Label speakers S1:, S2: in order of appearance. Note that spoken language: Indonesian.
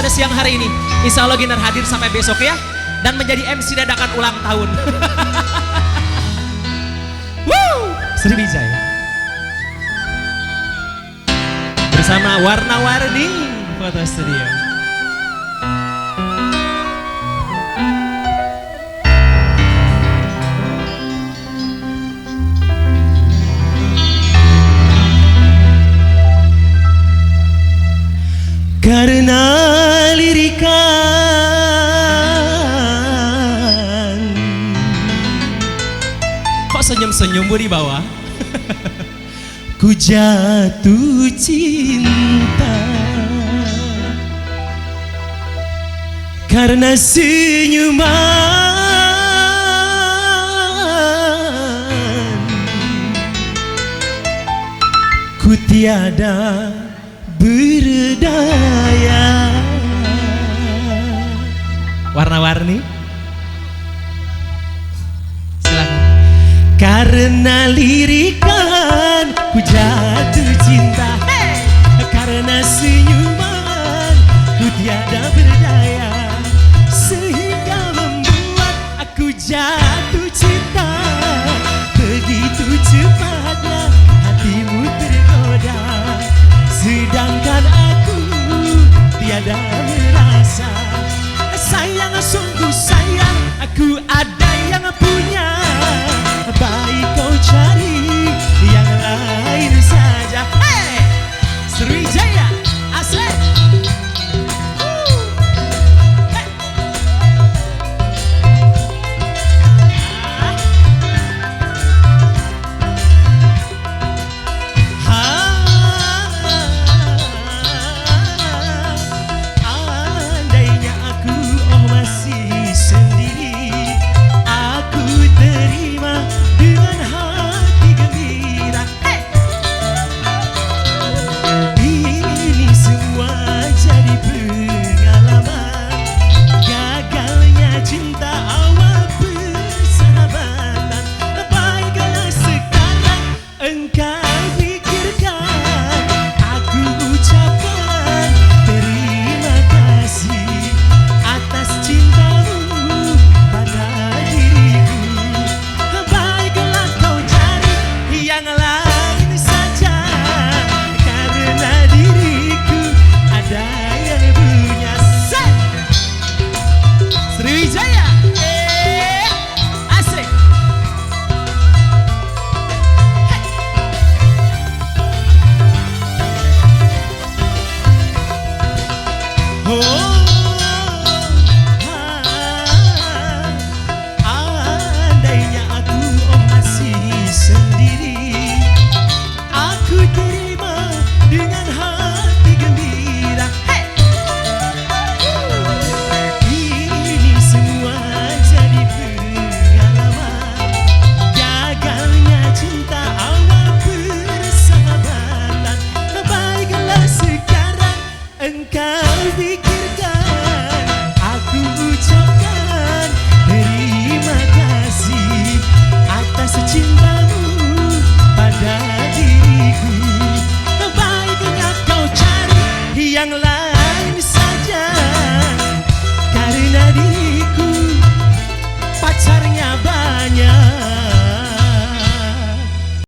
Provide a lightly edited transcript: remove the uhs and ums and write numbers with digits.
S1: pada siang hari ini. Insya Allah Ginar hadir sampai besok ya. Dan menjadi MC dadakan ulang tahun. Woo! Sriwijaya. Bersama Warna-Warni Foto Studio. Karena lirikan. Kok senyum-senyum Bu di bawah? Ku jatuh cinta karena senyuman. Ku tiada berdaya. Warna-Warni silakan. Karena lirikan ku jatuh cinta, hey! Karena senyuman ku tiada berdaya, sehingga membuat aku jatuh cinta. Begitu cepatnya hatimu tergoda, sedangkan aku tiada merasa. Sayang, sungguh sayang, aku ada yang punya. Baik kau cari yang lain saja. Hey! Sriwijaya, asik. Hey! Andainya aku masih sendiri, aku terima dengan hati gembira. Hey! Ini semua jadi pengalaman gagalnya cinta awal persahabatan. Baiklah sekarang engkau pikirkan, aku ucapkan terima kasih atas cintamu pada diriku. Baiklah kau cari yang lain saja, karena diriku ada yang punya. Sriwijaya, asik. Hey! Oh.